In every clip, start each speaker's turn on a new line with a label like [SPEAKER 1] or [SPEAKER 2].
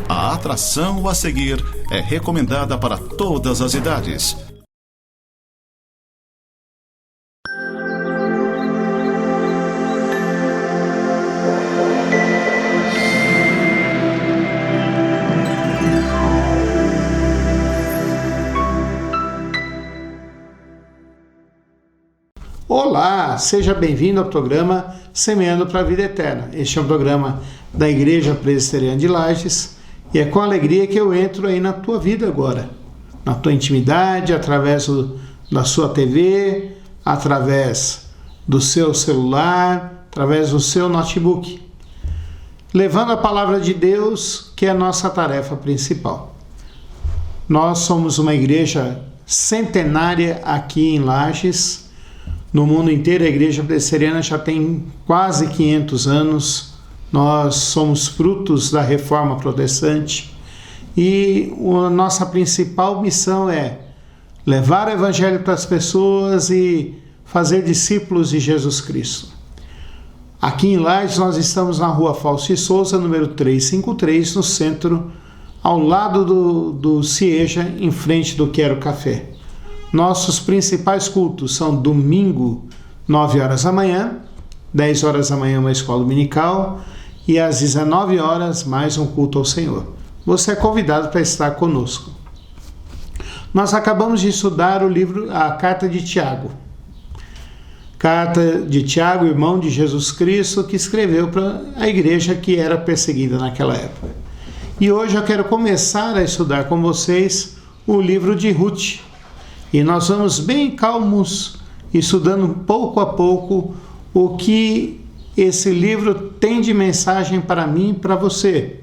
[SPEAKER 1] A atração a seguir é recomendada para todas as idades.
[SPEAKER 2] Olá, seja bem-vindo ao programa Semeando para a Vida Eterna. Este é um programa da Igreja Presbiteriana de Lages e é com alegria que eu entro aí na tua vida agora, na tua intimidade, através da sua TV, através do seu celular, através do seu notebook, levando a palavra de Deus, que é a nossa tarefa principal. Nós somos uma igreja centenária aqui em Lages. No mundo inteiro, a Igreja Presbiteriana já tem quase 500 anos. Nós somos frutos da Reforma Protestante e a nossa principal missão é levar o Evangelho para as pessoas e fazer discípulos de Jesus Cristo. Aqui em Lages, nós estamos na rua Fausto Souza, número 353, no centro, ao lado do Cieja, em frente do Quero Café. Nossos principais cultos são domingo, 9 horas da manhã, 10 horas da manhã uma escola dominical e às 19 horas mais um culto ao Senhor. Você é convidado para estar conosco. Nós acabamos de estudar o livro, a Carta de Tiago. Carta de Tiago, irmão de Jesus Cristo, que escreveu para a igreja que era perseguida naquela época. E hoje eu quero começar a estudar com vocês o livro de Ruth. E nós vamos bem calmos, estudando pouco a pouco o que esse livro tem de mensagem para mim e para você.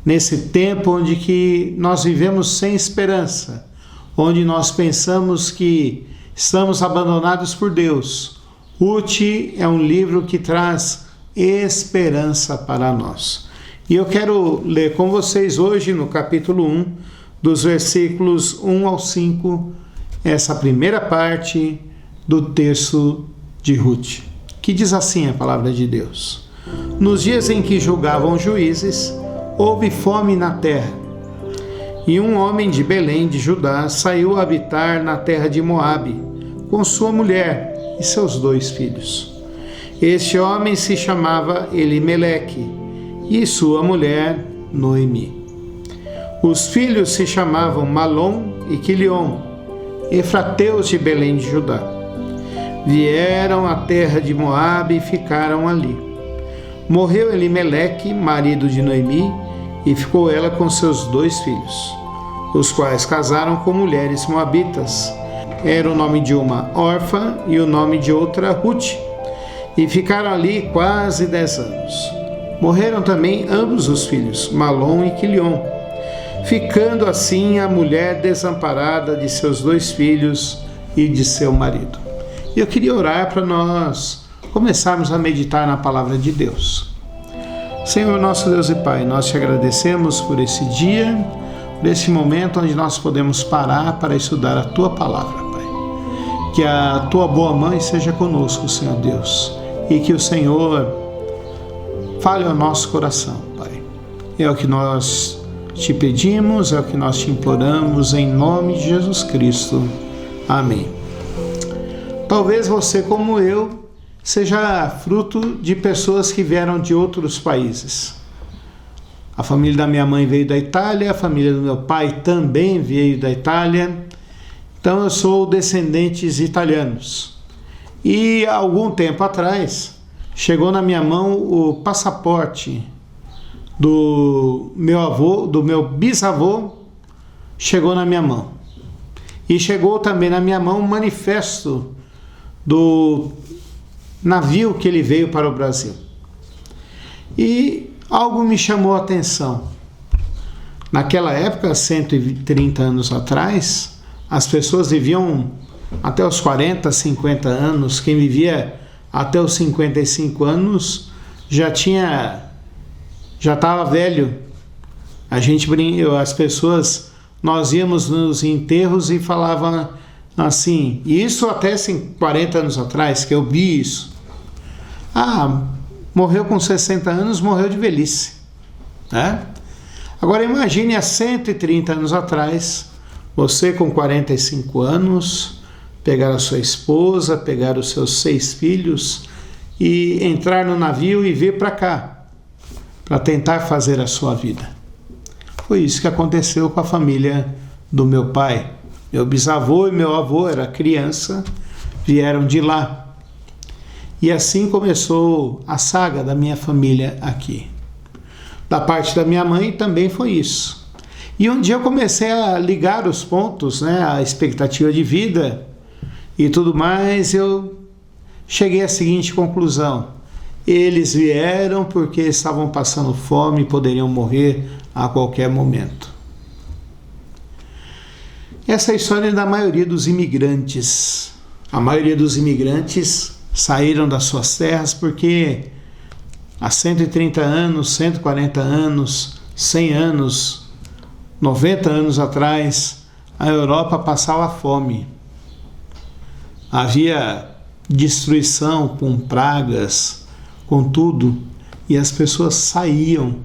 [SPEAKER 2] Nesse tempo onde que nós vivemos sem esperança, onde nós pensamos que estamos abandonados por Deus, Ruth é um livro que traz esperança para nós. E eu quero ler com vocês hoje no capítulo 1, dos versículos 1 ao 5, essa primeira parte do texto de Ruth, que diz assim a palavra de Deus. Nos dias em que julgavam juízes, houve fome na terra, e um homem de Belém de Judá saiu a habitar na terra de Moabe, com sua mulher e seus 2 filhos. Este homem se chamava Elimeleque, e sua mulher Noemi. Os filhos se chamavam Malom e Quilion, efrateus de Belém de Judá. Vieram à terra de Moabe e ficaram ali. Morreu Elimeleque, marido de Noemi, e ficou ela com seus 2 filhos, os quais casaram com mulheres moabitas. Era o nome de uma Orfa e o nome de outra Ruth, e ficaram ali quase 10 anos. Morreram também ambos os filhos, Malom e Quilion, ficando assim a mulher desamparada de seus 2 filhos e de seu marido. E eu queria orar para nós começarmos a meditar na palavra de Deus. Senhor nosso Deus e Pai, nós te agradecemos por esse dia, por esse momento onde nós podemos parar para estudar a Tua palavra, Pai. Que a Tua boa mãe seja conosco, Senhor Deus, e que o Senhor fale ao nosso coração, Pai. É o que nós te pedimos, é o que nós te imploramos, em nome de Jesus Cristo. Amém. Talvez você, como eu, seja fruto de pessoas que vieram de outros países. A família da minha mãe veio da Itália, a família do meu pai também veio da Itália. Então eu sou descendentes italianos. E há algum tempo atrás, chegou na minha mão o passaporte do meu bisavô, chegou na minha mão. E chegou também na minha mão um manifesto do navio que ele veio para o Brasil. E algo me chamou a atenção. Naquela época, 130 anos atrás, as pessoas viviam até os 40, 50 anos. Quem vivia até os 55 anos já estava velho. As pessoas, nós íamos nos enterros e falavam assim, isso até 40 anos atrás, que eu vi isso. Morreu com 60 anos, morreu de velhice, né? Agora imagine há 130 anos atrás, você com 45 anos, pegar a sua esposa, pegar os seus 6 filhos e entrar no navio e vir para cá, para tentar fazer a sua vida. Foi isso que aconteceu com a família do meu pai. Meu bisavô e meu avô era criança, vieram de lá. E assim começou a saga da minha família aqui. Da parte da minha mãe também foi isso. E um dia eu comecei a ligar os pontos, né, a expectativa de vida e tudo mais, eu cheguei à seguinte conclusão: eles vieram porque estavam passando fome e poderiam morrer a qualquer momento. Essa é a história da maioria dos imigrantes. A maioria dos imigrantes saíram das suas terras porque há 130 anos, 140 anos, 100 anos, 90 anos atrás, a Europa passava fome. Havia destruição com pragas, com tudo, e as pessoas saíam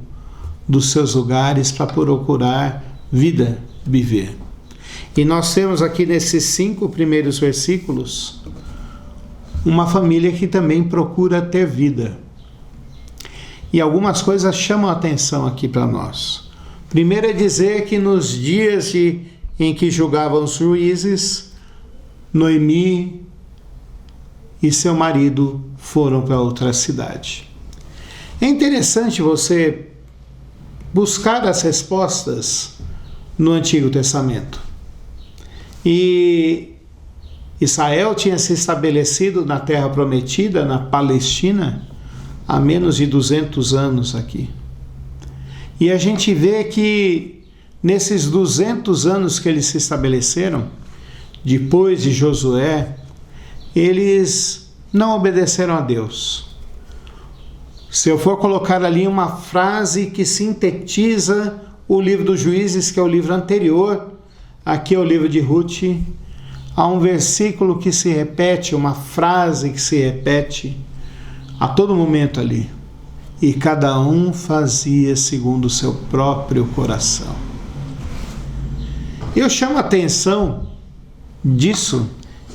[SPEAKER 2] dos seus lugares para procurar vida, viver. E nós temos aqui nesses 5 primeiros versículos uma família que também procura ter vida. E algumas coisas chamam a atenção aqui para nós. Primeiro é dizer que nos dias em que julgavam os juízes, Noemi e seu marido foram para outra cidade. É interessante você buscar as respostas no Antigo Testamento. E Israel tinha se estabelecido na Terra Prometida, na Palestina, há menos de 200 anos aqui. E a gente vê que nesses 200 anos que eles se estabeleceram, depois de Josué, eles não obedeceram a Deus. Se eu for colocar ali uma frase que sintetiza o livro dos Juízes, que é o livro anterior, aqui é o livro de Ruth, há um versículo que se repete, uma frase que se repete a todo momento ali. E cada um fazia segundo o seu próprio coração. Eu chamo a atenção disso,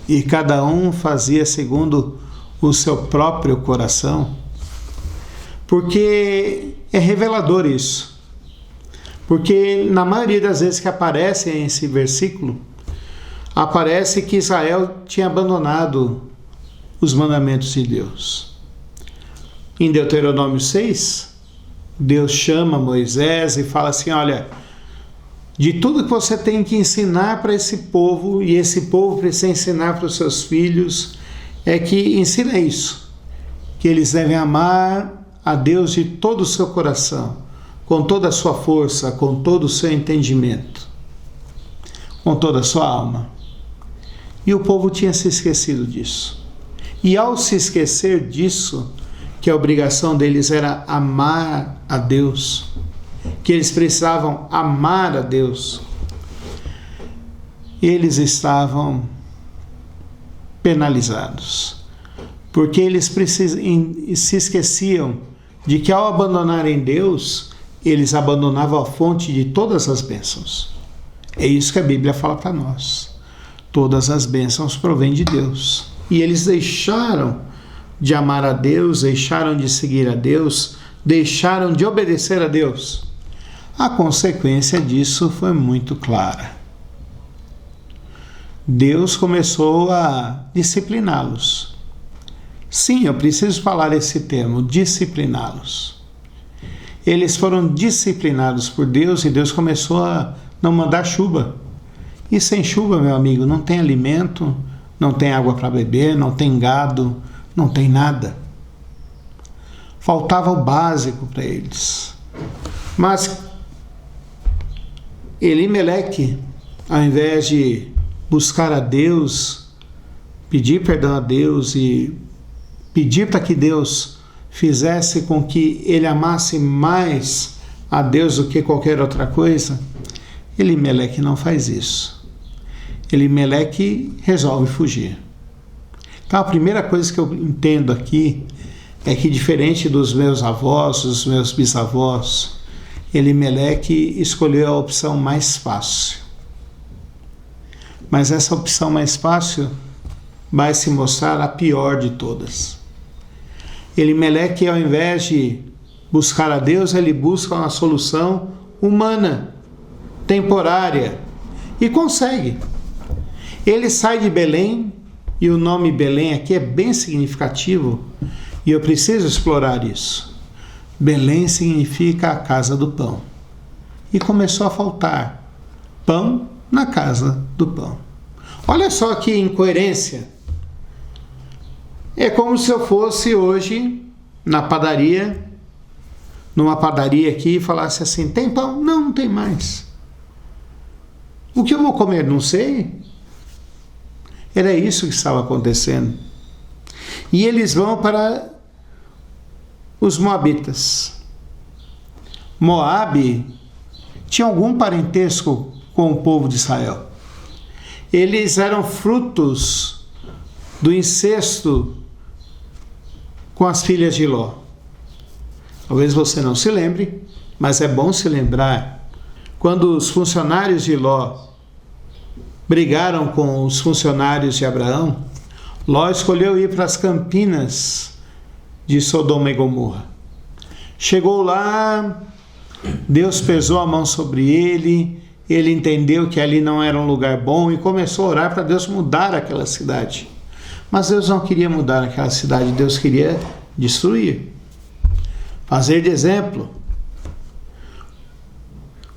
[SPEAKER 2] e cada um fazia segundo o seu próprio coração, porque é revelador isso. Porque na maioria das vezes que aparece esse versículo, aparece que Israel tinha abandonado os mandamentos de Deus. Em Deuteronômio 6, Deus chama Moisés e fala assim: olha, de tudo que você tem que ensinar para esse povo, e esse povo precisa ensinar para os seus filhos, é que ensina isso, que eles devem amar a Deus de todo o seu coração, com toda a sua força, com todo o seu entendimento, com toda a sua alma. E o povo tinha se esquecido disso. E ao se esquecer disso, que a obrigação deles era amar a Deus, que eles precisavam amar a Deus, eles estavam penalizados, porque eles se esqueciam de que ao abandonarem Deus, eles abandonavam a fonte de todas as bênçãos. É isso que a Bíblia fala para nós. Todas as bênçãos provêm de Deus. E eles deixaram de amar a Deus, deixaram de seguir a Deus, deixaram de obedecer a Deus. A consequência disso foi muito clara. Deus começou a discipliná-los. Sim, eu preciso falar esse termo, discipliná-los. Eles foram disciplinados por Deus e Deus começou a não mandar chuva. E sem chuva, meu amigo, não tem alimento, não tem água para beber, não tem gado, não tem nada. Faltava o básico para eles. Mas Elimeleque, ao invés de buscar a Deus, pedir perdão a Deus e pedir para que Deus fizesse com que ele amasse mais a Deus do que qualquer outra coisa, Elimeleque não faz isso. Elimeleque resolve fugir. Então a primeira coisa que eu entendo aqui é que, diferente dos meus avós, dos meus bisavós, Elimeleque escolheu a opção mais fácil. Mas essa opção mais fácil vai se mostrar a pior de todas. Elimeleque, ao invés de buscar a Deus, ele busca uma solução humana, temporária, e consegue. Ele sai de Belém, e o nome Belém aqui é bem significativo, e eu preciso explorar isso. Belém significa a casa do pão. E começou a faltar pão na casa do pão. Olha só que incoerência. É como se eu fosse hoje na padaria, numa padaria aqui, e falasse assim: tem pão? Não, não tem mais. O que eu vou comer? Não sei. Era isso que estava acontecendo. E eles vão para os Moabitas. Moabe tinha algum parentesco com o povo de Israel. Eles eram frutos do incesto com as filhas de Ló. Talvez você não se lembre, mas é bom se lembrar. Quando os funcionários de Ló brigaram com os funcionários de Abraão, Ló escolheu ir para as campinas de Sodoma e Gomorra. Chegou lá, Deus pesou a mão sobre ele, ele entendeu que ali não era um lugar bom e começou a orar para Deus mudar aquela cidade. Mas Deus não queria mudar aquela cidade, Deus queria destruir, fazer de exemplo.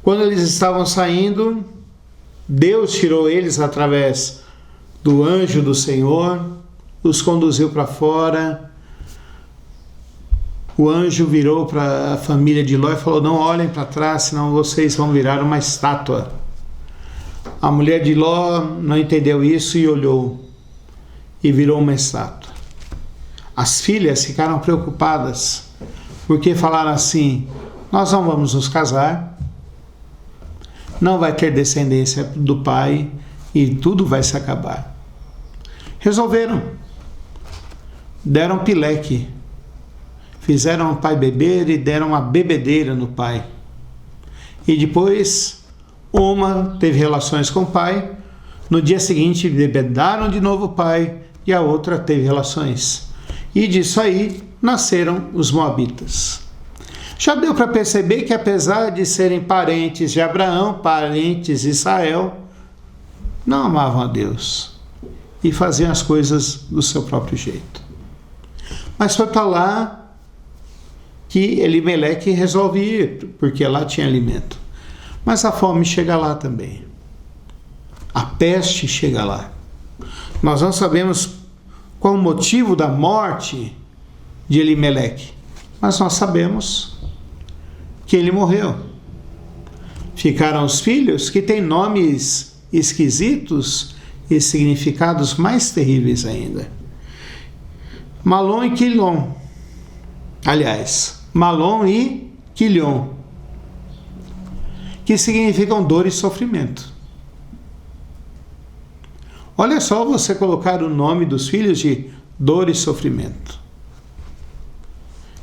[SPEAKER 2] Quando eles estavam saindo, Deus tirou eles através do anjo do Senhor, os conduziu para fora. O anjo virou para a família de Ló e falou: não olhem para trás, senão vocês vão virar uma estátua. A mulher de Ló não entendeu isso e olhou, e virou uma estátua. As filhas ficaram preocupadas, porque falaram assim: nós não vamos nos casar, não vai ter descendência do pai e tudo vai se acabar. Resolveram, deram pileque, fizeram o pai beber e deram uma bebedeira no pai. E depois uma teve relações com o pai, no dia seguinte bebedaram de novo o pai e a outra teve relações. E disso aí nasceram os Moabitas. Já deu para perceber que, apesar de serem parentes de Abraão, parentes de Israel, não amavam a Deus e faziam as coisas do seu próprio jeito. Mas foi para lá que Elimeleque resolve ir, porque lá tinha alimento. Mas a fome chega lá também. A peste chega lá. Nós não sabemos qual o motivo da morte de Elimeleque, mas nós sabemos que ele morreu. Ficaram os filhos, que têm nomes esquisitos e significados mais terríveis ainda. Malom e Quilom. Aliás, Malom e Quilion, que significam dor e sofrimento. Olha só você colocar o nome dos filhos de dor e sofrimento.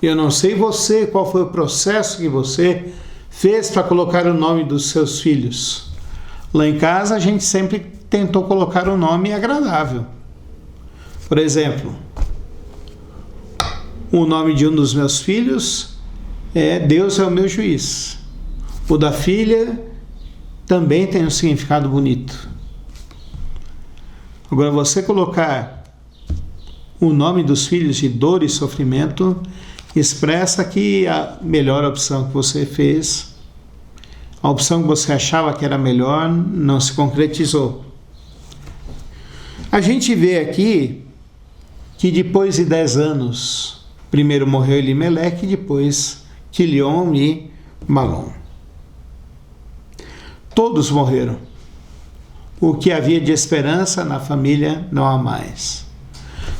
[SPEAKER 2] Eu não sei você, qual foi o processo que você fez para colocar o nome dos seus filhos. Lá em casa a gente sempre tentou colocar um nome agradável. Por exemplo, o nome de um dos meus filhos é Deus é o meu juiz. O da filha também tem um significado bonito. Agora, você colocar o nome dos filhos de dor e sofrimento expressa que a melhor opção que você fez, a opção que você achava que era melhor, não se concretizou. A gente vê aqui que depois de 10 anos, primeiro morreu Elimeleque, depois Quilion e Malom. Todos morreram. O que havia de esperança na família não há mais.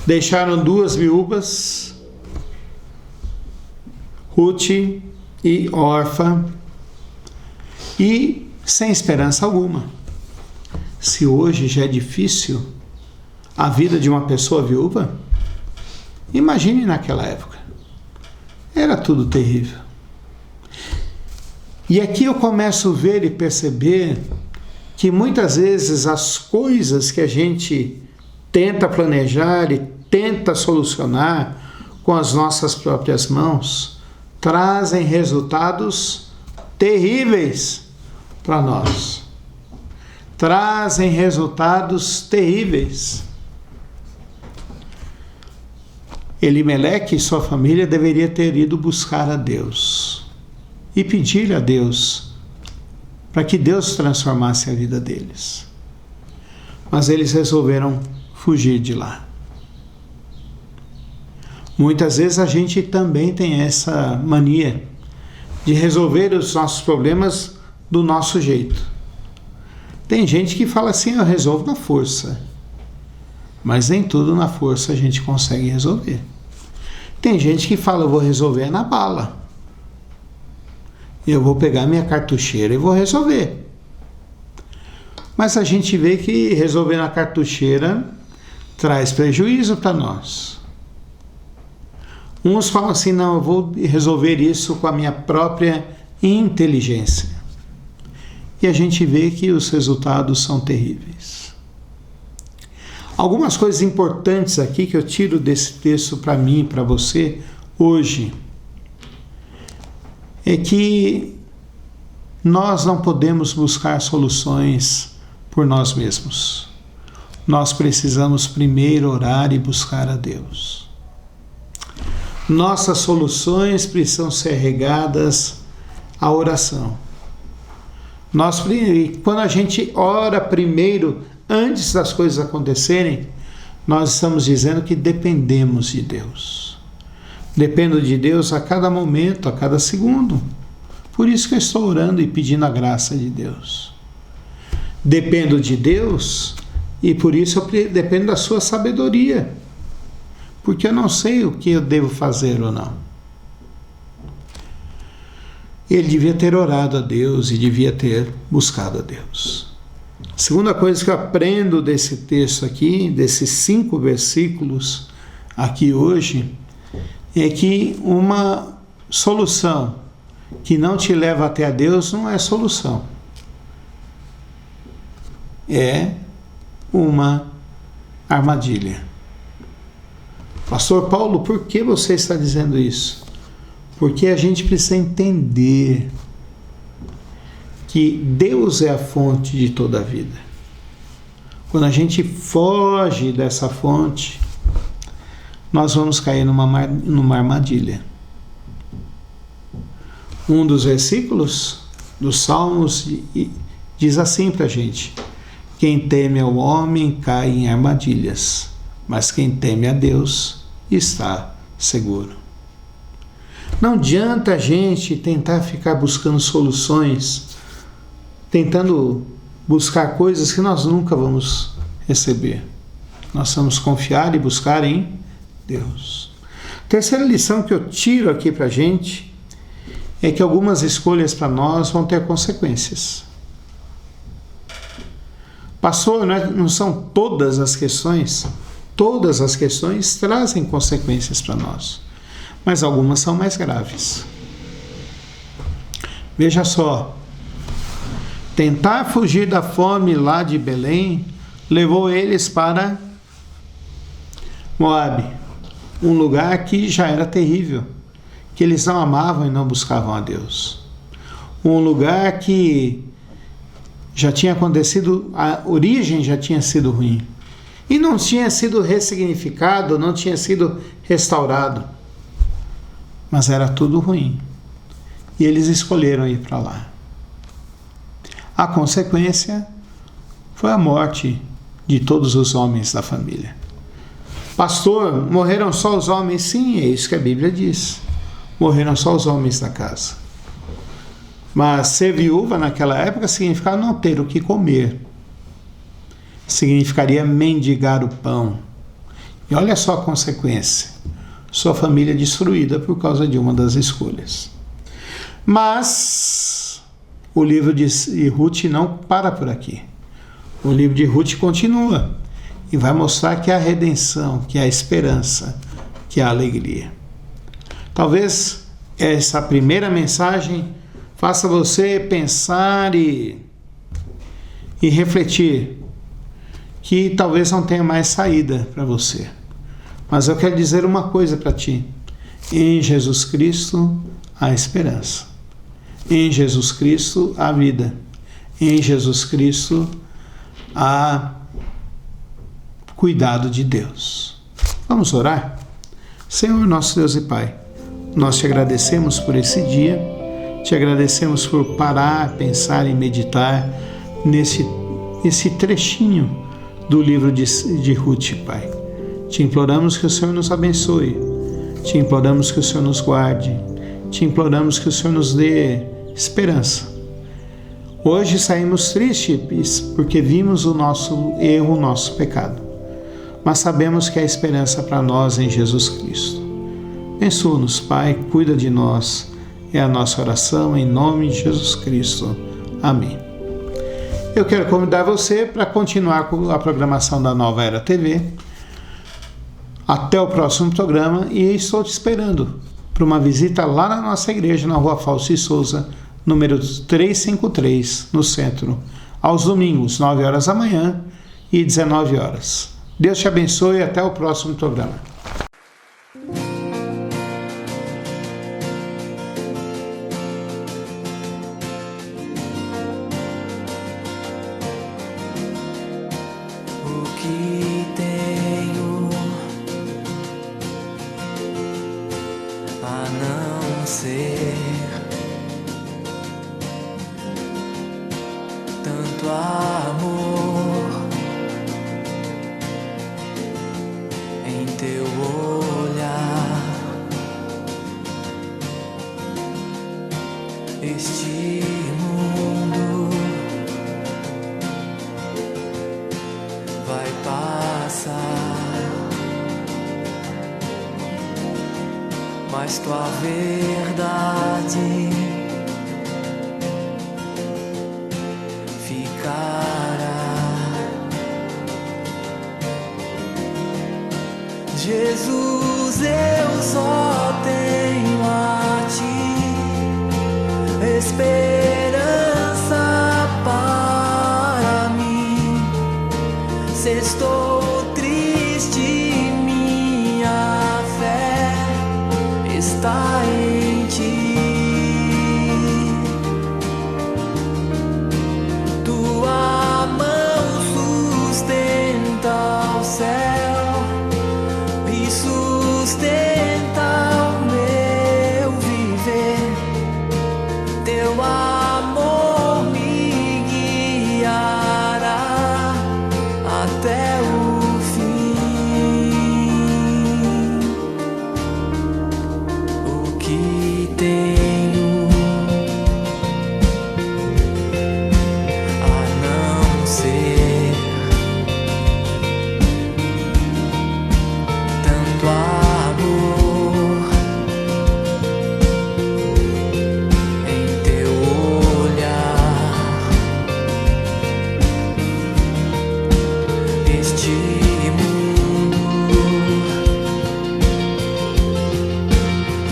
[SPEAKER 2] Deixaram 2 viúvas, Ruth e Orfa, e sem esperança alguma. Se hoje já é difícil a vida de uma pessoa viúva, imagine naquela época. Era tudo terrível. E aqui eu começo a ver e perceber que muitas vezes as coisas que a gente tenta planejar e tenta solucionar com as nossas próprias mãos trazem resultados terríveis para nós. Trazem resultados terríveis. Elimeleque e sua família deveria ter ido buscar a Deus e pedir a Deus para que Deus transformasse a vida deles. Mas eles resolveram fugir de lá. Muitas vezes a gente também tem essa mania de resolver os nossos problemas do nosso jeito. Tem gente que fala assim, eu resolvo na força. Mas nem tudo na força a gente consegue resolver. Tem gente que fala, eu vou resolver na bala. Eu vou pegar minha cartucheira e vou resolver. Mas a gente vê que resolver na cartucheira traz prejuízo para nós. Uns falam assim, não, eu vou resolver isso com a minha própria inteligência. E a gente vê que os resultados são terríveis. Algumas coisas importantes aqui que eu tiro desse texto para mim e para você hoje é que nós não podemos buscar soluções por nós mesmos. Nós precisamos primeiro orar e buscar a Deus. Nossas soluções precisam ser regadas à oração. Quando a gente ora primeiro, antes das coisas acontecerem, nós estamos dizendo que dependemos de Deus. Dependo de Deus a cada momento, a cada segundo. Por isso que eu estou orando e pedindo a graça de Deus. Dependo de Deus e por isso eu dependo da sua sabedoria. Porque eu não sei o que eu devo fazer ou não. Ele devia ter orado a Deus e devia ter buscado a Deus. A segunda coisa que eu aprendo desse texto aqui, desses 5 versículos aqui hoje, é que uma solução que não te leva até a Deus não é solução. É uma armadilha. Pastor Paulo, por que você está dizendo isso? Porque a gente precisa entender que Deus é a fonte de toda a vida. Quando a gente foge dessa fonte, nós vamos cair numa armadilha. Um dos versículos dos Salmos diz assim para a gente: quem teme ao homem cai em armadilhas, mas quem teme a Deus está seguro. Não adianta a gente tentar ficar buscando soluções, tentando buscar coisas que nós nunca vamos receber. Nós vamos confiar e buscar em Deus. Terceira lição que eu tiro aqui para a gente é que algumas escolhas para nós vão ter consequências. Pastor, não são todas as questões trazem consequências para nós, mas algumas são mais graves. Veja só, tentar fugir da fome lá de Belém levou eles para Moabe, um lugar que já era terrível, que eles não amavam e não buscavam a Deus. Um lugar que já tinha acontecido, a origem já tinha sido ruim. E não tinha sido ressignificado, não tinha sido restaurado. Mas era tudo ruim. E eles escolheram ir para lá. A consequência foi a morte de todos os homens da família. Pastor, morreram só os homens? Sim, é isso que a Bíblia diz. Morreram só os homens da casa. Mas ser viúva naquela época significava não ter o que comer. Significaria mendigar o pão. E olha só a consequência. Sua família destruída por causa de uma das escolhas. Mas o livro de Ruth não para por aqui. O livro de Ruth continua e vai mostrar que há redenção, que há esperança, que há alegria. Talvez essa primeira mensagem faça você pensar e refletir que talvez não tenha mais saída para você. Mas eu quero dizer uma coisa para ti. Em Jesus Cristo há esperança. Em Jesus Cristo há vida. Em Jesus Cristo há cuidado de Deus. Vamos orar? Senhor, nosso Deus e Pai, nós te agradecemos por esse dia, te agradecemos por parar, pensar e meditar nesse trechinho do livro de Ruth, Pai. Te imploramos que o Senhor nos abençoe, te imploramos que o Senhor nos guarde, te imploramos que o Senhor nos dê esperança. Hoje saímos tristes porque vimos o nosso erro, o nosso pecado, mas sabemos que há esperança para nós em Jesus Cristo. Abençoa-nos, Pai, cuida de nós, é a nossa oração em nome de Jesus Cristo. Amém. Eu quero convidar você para continuar com a programação da Nova Era TV. Até o próximo programa e estou te esperando para uma visita lá na nossa igreja, na Rua Fausto Souza, número 353, no centro, aos domingos, 9 horas da manhã e 19 horas. Deus te abençoe e até o próximo programa.
[SPEAKER 3] O que tenho a não ser tanto amor em teu olhar, este mundo vai passar, mas tua verdade ficará. Jesus, eu só tenho a ti esperança para mim. Se estou triste, minha fé está em ti. Tua mão sustenta o céu e sustenta o meu viver. Teu amor me guiará até o fim. O que tenho a não ser tanto amor em teu olhar, este mundo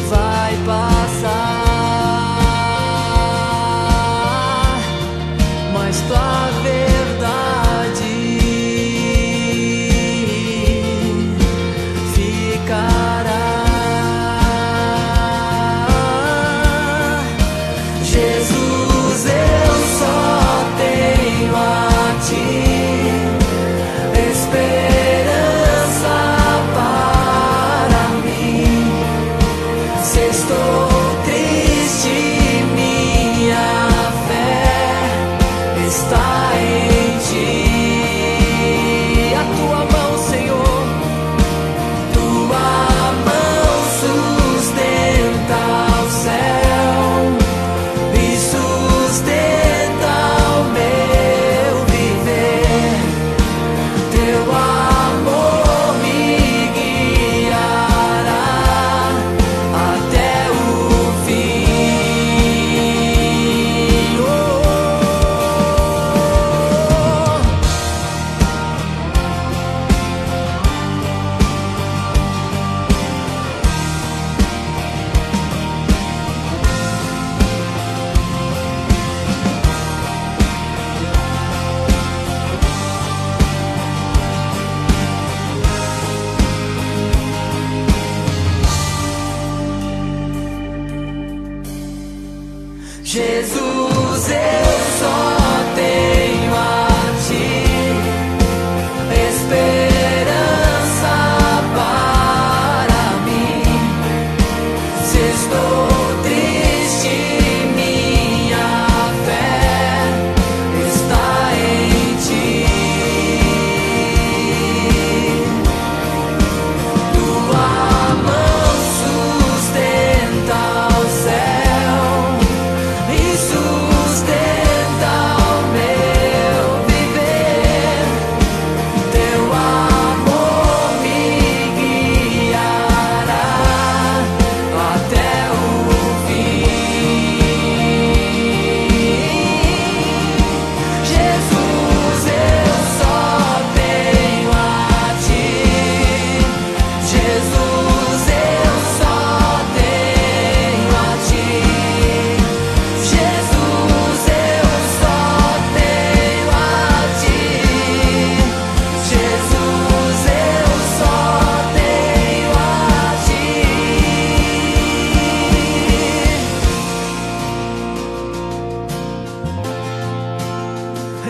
[SPEAKER 3] vai passar, mas tua verdade ficará. Jesus, eu só tenho a ti esperança para mim. Se estou triste, minha fé está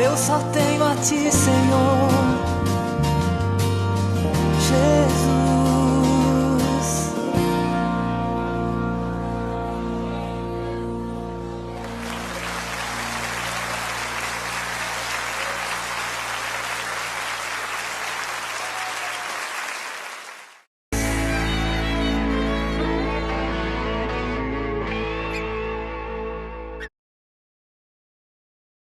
[SPEAKER 3] Eu só tenho a ti, Senhor.